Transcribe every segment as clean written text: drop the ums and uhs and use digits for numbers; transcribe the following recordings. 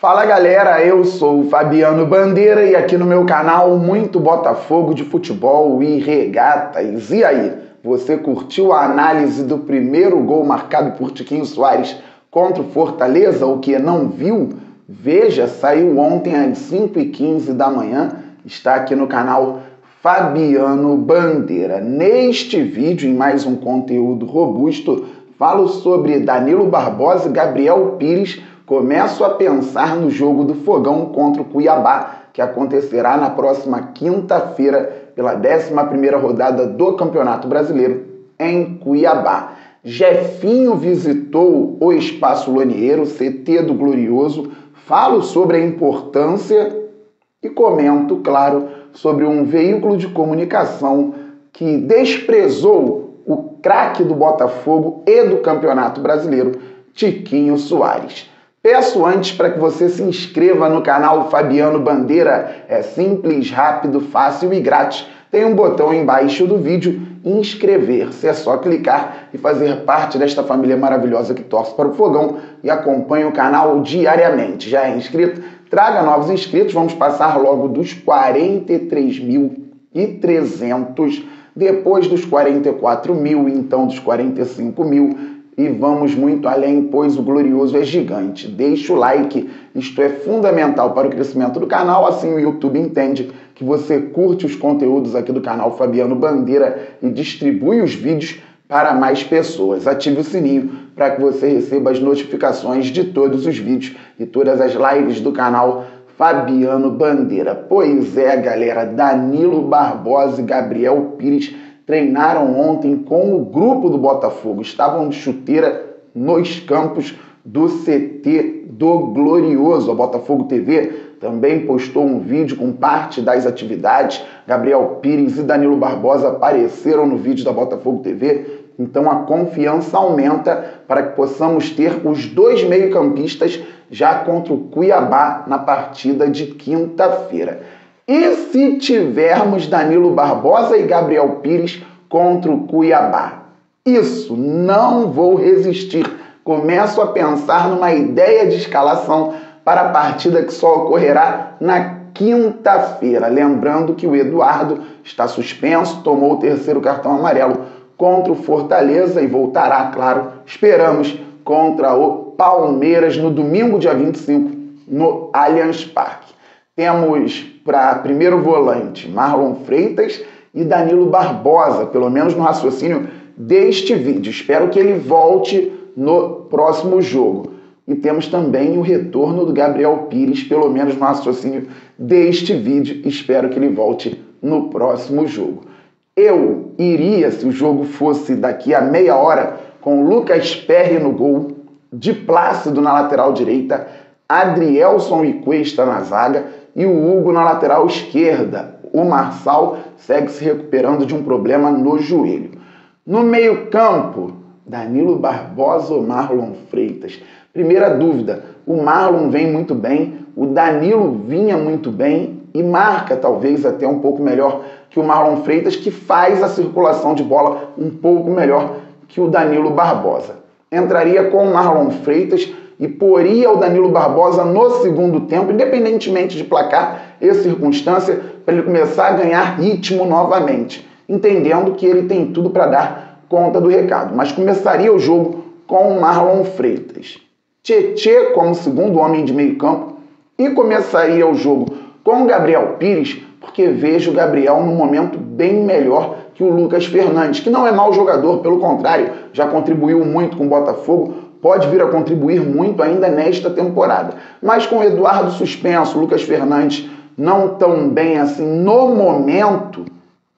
Fala galera, eu sou o Fabiano Bandeira e aqui no meu canal muito Botafogo de futebol e regatas. E aí, você curtiu a análise do primeiro gol marcado por Tiquinho Soares contra o Fortaleza? O que não viu? Veja, saiu ontem às 5h15 da manhã, está aqui no canal Fabiano Bandeira. Neste vídeo, em mais um conteúdo robusto, falo sobre Danilo Barbosa e Gabriel Pires. Começo a pensar no jogo do Fogão contra o Cuiabá, que acontecerá na próxima quinta-feira, pela 11ª rodada do Campeonato Brasileiro, em Cuiabá. Jefinho visitou o Espaço Loniero, CT do Glorioso. Falo sobre a importância e comento, claro, sobre um veículo de comunicação que desprezou o craque do Botafogo e do Campeonato Brasileiro, Tiquinho Soares. Peço antes para que você se inscreva no canal Fabiano Bandeira. É simples, rápido, fácil e grátis. Tem um botão embaixo do vídeo, inscrever-se. É só clicar e fazer parte desta família maravilhosa que torce para o Fogão e acompanha o canal diariamente. Já é inscrito? Traga novos inscritos. Vamos passar logo dos 43.300, depois dos 44.000, então dos 45.000. E vamos muito além, pois o glorioso é gigante. Deixa o like, isto é fundamental para o crescimento do canal, assim o YouTube entende que você curte os conteúdos aqui do canal Fabiano Bandeira e distribui os vídeos para mais pessoas. Ative o sininho para que você receba as notificações de todos os vídeos e todas as lives do canal Fabiano Bandeira. Pois é, galera, Danilo Barbosa e Gabriel Pires treinaram ontem com o grupo do Botafogo. Estavam de chuteira nos campos do CT do Glorioso. A Botafogo TV também postou um vídeo com parte das atividades. Gabriel Pires e Danilo Barbosa apareceram no vídeo da Botafogo TV. Então a confiança aumenta para que possamos ter os dois meio-campistas já contra o Cuiabá na partida de quinta-feira. E se tivermos Danilo Barbosa e Gabriel Pires contra o Cuiabá? Isso, não vou resistir. Começo a pensar numa ideia de escalação para a partida que só ocorrerá na quinta-feira. Lembrando que o Eduardo está suspenso, tomou o 3º cartão amarelo contra o Fortaleza e voltará, claro, esperamos, contra o Palmeiras no domingo, dia 25, no Allianz Parque. Temos para primeiro volante Marlon Freitas e Danilo Barbosa, pelo menos no raciocínio deste vídeo. Espero que ele volte no próximo jogo. E temos também o retorno do Gabriel Pires, pelo menos no raciocínio deste vídeo. Espero que ele volte no próximo jogo. Eu iria, se o jogo fosse daqui a meia hora, com Lucas Perry no gol, de Plácido na lateral direita, Adrielson e Cuesta na zaga e o Hugo na lateral esquerda. O Marçal segue se recuperando de um problema no joelho. No meio-campo, Danilo Barbosa ou Marlon Freitas? Primeira dúvida, o Marlon vem muito bem, o Danilo vinha muito bem e marca talvez até um pouco melhor que o Marlon Freitas, que faz a circulação de bola um pouco melhor que o Danilo Barbosa. Entraria com o Marlon Freitas e poria o Danilo Barbosa no segundo tempo, independentemente de placar e circunstância, para ele começar a ganhar ritmo novamente, entendendo que ele tem tudo para dar conta do recado. Mas começaria o jogo com o Marlon Freitas. Tietê como segundo homem de meio campo e começaria o jogo com o Gabriel Pires, porque vejo o Gabriel num momento bem melhor que o Lucas Fernandes, que não é mau jogador, pelo contrário, já contribuiu muito com o Botafogo, pode vir a contribuir muito ainda nesta temporada. Mas com o Eduardo suspenso, Lucas Fernandes não tão bem assim no momento,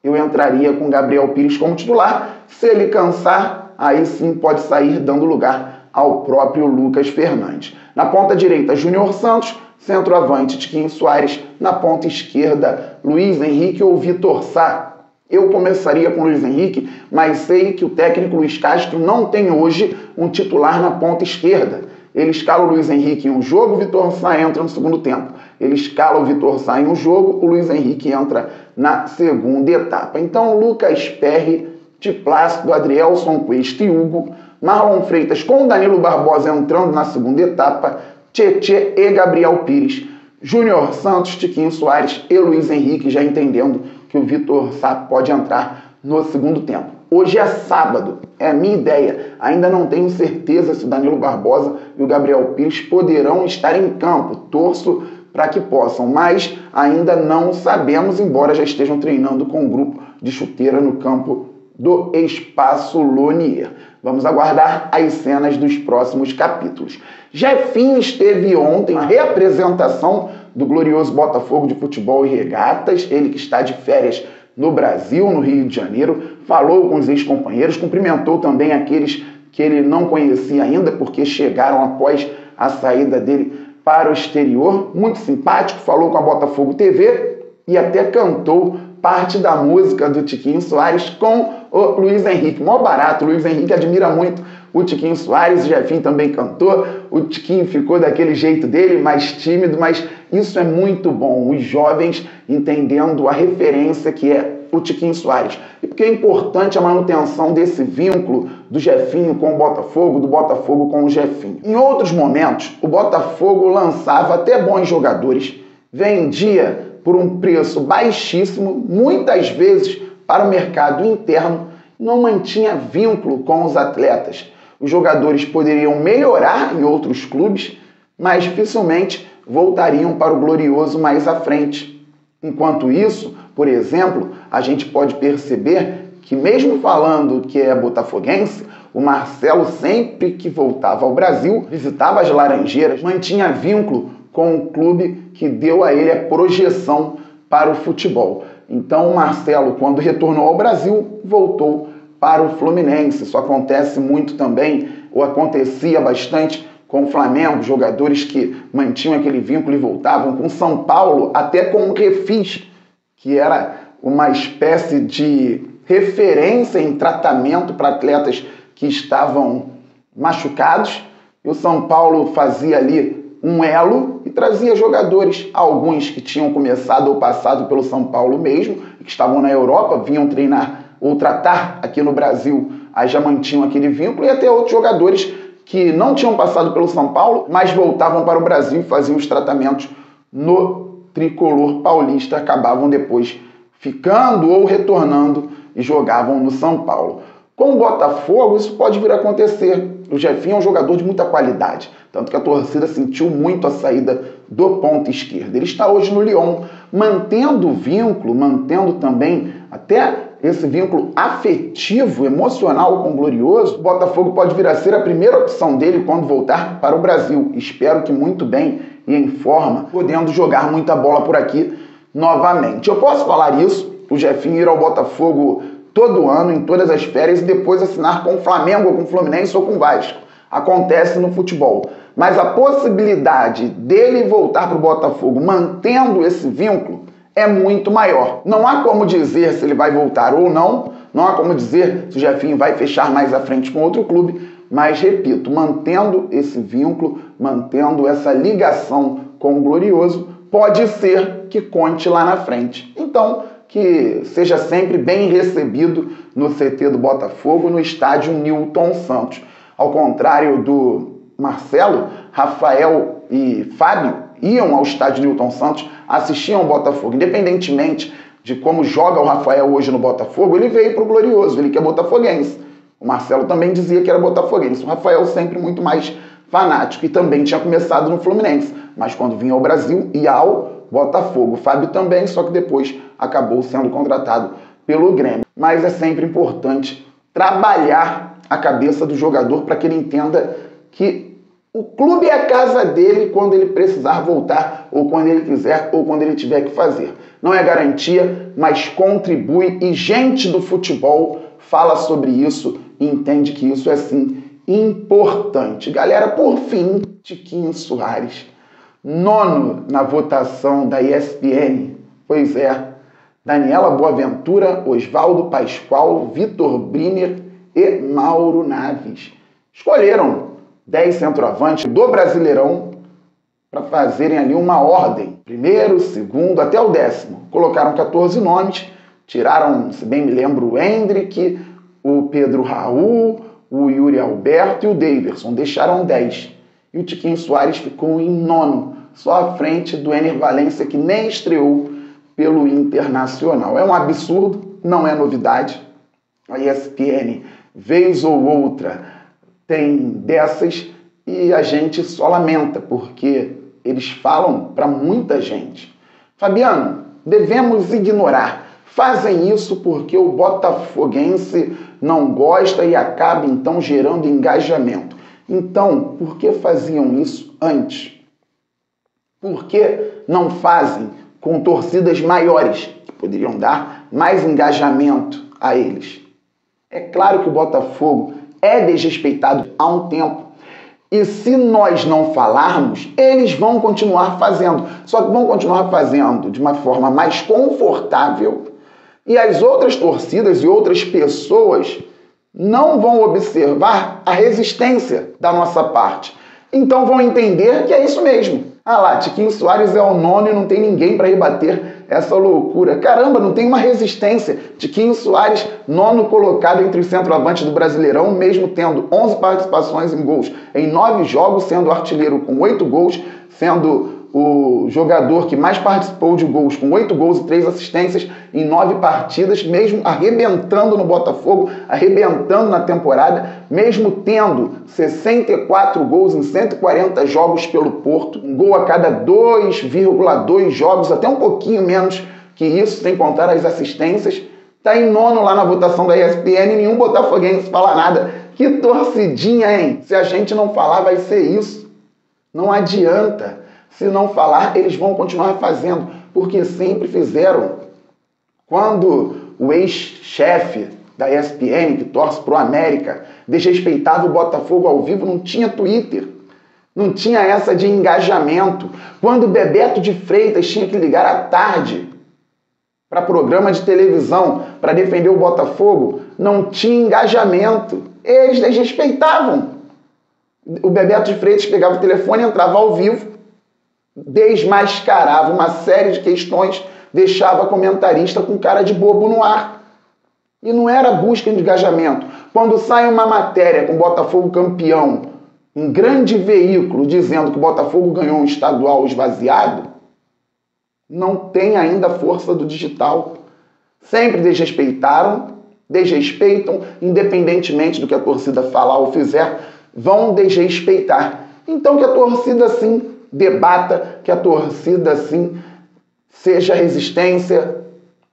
eu entraria com Gabriel Pires como titular. Se ele cansar, aí sim pode sair dando lugar ao próprio Lucas Fernandes. Na ponta direita, Júnior Santos, centroavante Tiquinho Soares, na ponta esquerda, Luiz Henrique ou Vitor Sá. Eu começaria com o Luiz Henrique, mas sei que o técnico Luiz Castro não tem hoje um titular na ponta esquerda. Ele escala o Luiz Henrique em um jogo, o Vitor Sá entra no segundo tempo. Ele escala o Vitor Sá em um jogo, o Luiz Henrique entra na segunda etapa. Então, Lucas Perry, de Plácido, Adrielson, Cuesta e Hugo, Marlon Freitas com o Danilo Barbosa entrando na segunda etapa, Tietê e Gabriel Pires, Júnior Santos, Tiquinho Soares e Luiz Henrique, já entendendo que o Vitor Sá pode entrar no segundo tempo. Hoje é sábado, é a minha ideia. Ainda não tenho certeza se o Danilo Barbosa e o Gabriel Pires poderão estar em campo. Torço para que possam, mas ainda não sabemos, embora já estejam treinando com um grupo de chuteira no campo do Espaço Lonier. Vamos aguardar as cenas dos próximos capítulos. Jefinho esteve ontem na reapresentação do glorioso Botafogo de Futebol e Regatas, ele que está de férias no Brasil, no Rio de Janeiro, falou com os ex-companheiros, cumprimentou também aqueles que ele não conhecia ainda, porque chegaram após a saída dele para o exterior. Muito simpático, falou com a Botafogo TV e até cantou parte da música do Tiquinho Soares com o Luiz Henrique. Mó barato, o Luiz Henrique admira muito o Tiquinho Soares, o Jefinho também cantou, o Tiquinho ficou daquele jeito dele, mais tímido, mas isso é muito bom, os jovens entendendo a referência que é o Tiquinho Soares. E porque é importante a manutenção desse vínculo do Jefinho com o Botafogo, do Botafogo com o Jefinho. Em outros momentos, o Botafogo lançava até bons jogadores, vendia por um preço baixíssimo, muitas vezes para o mercado interno, não mantinha vínculo com os atletas. Os jogadores poderiam melhorar em outros clubes, mas dificilmente voltariam para o glorioso mais à frente. Enquanto isso, por exemplo, a gente pode perceber que mesmo falando que é botafoguense, o Marcelo sempre que voltava ao Brasil, visitava as Laranjeiras, mantinha vínculo com o clube que deu a ele a projeção para o futebol. Então o Marcelo, quando retornou ao Brasil, voltou para o Fluminense. Isso acontece muito também, ou acontecia bastante com o Flamengo, jogadores que mantinham aquele vínculo e voltavam, com São Paulo, até com o Refis, que era uma espécie de referência em tratamento para atletas que estavam machucados. E o São Paulo fazia ali um elo e trazia jogadores, alguns que tinham começado ou passado pelo São Paulo mesmo, que estavam na Europa, vinham treinar ou tratar aqui no Brasil, aí já mantinham aquele vínculo, e até outros jogadores que não tinham passado pelo São Paulo, mas voltavam para o Brasil e faziam os tratamentos no tricolor paulista, acabavam depois ficando ou retornando e jogavam no São Paulo. Com o Botafogo, isso pode vir a acontecer. O Jefinho é um jogador de muita qualidade, tanto que a torcida sentiu muito a saída do ponta esquerda. Ele está hoje no Lyon, mantendo o vínculo, mantendo também até esse vínculo afetivo, emocional com o glorioso. O Botafogo pode vir a ser a primeira opção dele quando voltar para o Brasil. Espero que muito bem e em forma, podendo jogar muita bola por aqui novamente. Eu posso falar isso, o Jefinho ir ao Botafogo todo ano, em todas as férias, e depois assinar com o Flamengo, ou com o Fluminense, ou com o Vasco. Acontece no futebol. Mas a possibilidade dele voltar para o Botafogo mantendo esse vínculo é muito maior. Não há como dizer se ele vai voltar ou não, não há como dizer se o Jefinho vai fechar mais à frente com outro clube, mas, repito, mantendo esse vínculo, mantendo essa ligação com o glorioso, pode ser que conte lá na frente. Então, que seja sempre bem recebido no CT do Botafogo, no estádio Newton Santos. Ao contrário do Marcelo, Rafael e Fábio iam ao estádio Newton Santos, assistiam ao Botafogo. Independentemente de como joga o Rafael hoje no Botafogo, ele veio para o glorioso, ele que é botafoguense. O Marcelo também dizia que era botafoguense. O Rafael sempre muito mais fanático e também tinha começado no Fluminense, mas quando vinha ao Brasil ia ao Botafogo. O Fábio também, só que depois acabou sendo contratado pelo Grêmio. Mas é sempre importante trabalhar a cabeça do jogador para que ele entenda que o clube é a casa dele quando ele precisar voltar, ou quando ele quiser, ou quando ele tiver que fazer. Não é garantia, mas contribui, e gente do futebol fala sobre isso e entende que isso é sim importante. Galera, por fim, Tiquinho Soares, 9º na votação da ESPN. Pois é, Daniela Boaventura, Oswaldo Pascoal, Vitor Briner e Mauro Naves escolheram 10 centroavantes do Brasileirão para fazerem ali uma ordem. Primeiro, segundo, até o 10º. Colocaram 14 nomes, tiraram, se bem me lembro, o Hendrick, o Pedro Raul, o Yuri Alberto e o Daverson. Deixaram 10. e o Tiquinho Soares ficou em nono, só à frente do Ener Valencia, que nem estreou pelo Internacional. É um absurdo, não é novidade. A ESPN, vez ou outra, tem dessas e a gente só lamenta, porque eles falam para muita gente. Fabiano, devemos ignorar. Fazem isso porque o botafoguense não gosta e acaba então gerando engajamento. Então, por que faziam isso antes? Por que não fazem com torcidas maiores, que poderiam dar mais engajamento a eles? É claro que o Botafogo é desrespeitado há um tempo. E se nós não falarmos, eles vão continuar fazendo. Só que vão continuar fazendo de uma forma mais confortável e as outras torcidas e outras pessoas não vão observar a resistência da nossa parte. Então vão entender que é isso mesmo. Ah lá, Tiquinho Soares é o nono e não tem ninguém para rebater essa loucura. Caramba, não tem uma resistência. Tiquinho Soares, nono colocado entre os centroavantes do Brasileirão, mesmo tendo 11 participações em gols em 9 jogos, sendo artilheiro com 8 gols, sendo o jogador que mais participou de gols, com 8 gols e 3 assistências em 9 partidas, mesmo arrebentando no Botafogo, arrebentando na temporada, mesmo tendo 64 gols em 140 jogos pelo Porto, um gol a cada 2,2 jogos, até um pouquinho menos que isso, sem contar as assistências. Está em nono lá na votação da ESPN, nenhum botafoguense fala nada. Que torcidinha, hein? Se a gente não falar, vai ser isso. Não adianta. Se não falar, eles vão continuar fazendo, porque sempre fizeram. Quando o ex-chefe da ESPN, que torce pro América, desrespeitava o Botafogo ao vivo, não tinha Twitter, não tinha essa de engajamento. Quando o Bebeto de Freitas tinha que ligar à tarde para programa de televisão para defender o Botafogo, não tinha engajamento. Eles desrespeitavam. O Bebeto de Freitas pegava o telefone, entrava ao vivo, desmascarava uma série de questões, deixava comentarista com cara de bobo no ar. E não era busca de engajamento. Quando sai uma matéria com o Botafogo campeão, um grande veículo dizendo que o Botafogo ganhou um estadual esvaziado, não tem ainda a força do digital. Sempre desrespeitam, independentemente do que a torcida falar ou fizer, vão desrespeitar. Então que a torcida sim debata, que a torcida sim seja resistência,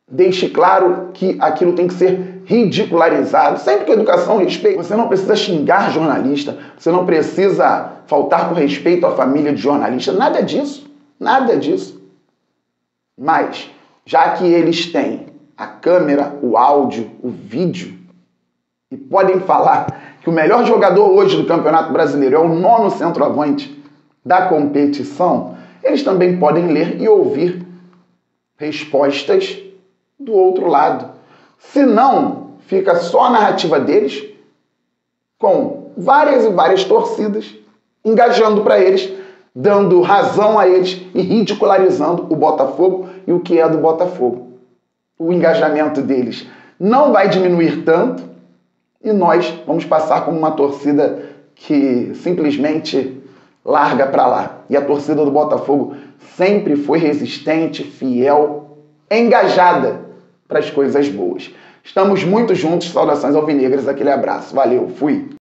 deixe claro que aquilo tem que ser ridicularizado. Sempre que a educação respeita, você não precisa xingar jornalista, você não precisa faltar com respeito à família de jornalista, nada disso, nada disso. Mas, já que eles têm a câmera, o áudio, o vídeo, e podem falar que o melhor jogador hoje do Campeonato Brasileiro é o 9º centroavante da competição, eles também podem ler e ouvir respostas do outro lado. Se não, fica só a narrativa deles, com várias e várias torcidas, engajando para eles, dando razão a eles e ridicularizando o Botafogo e o que é do Botafogo. O engajamento deles não vai diminuir tanto e nós vamos passar como uma torcida que simplesmente larga para lá. E a torcida do Botafogo sempre foi resistente, fiel, engajada para as coisas boas. Estamos muito juntos. Saudações alvinegras. Aquele abraço. Valeu. Fui.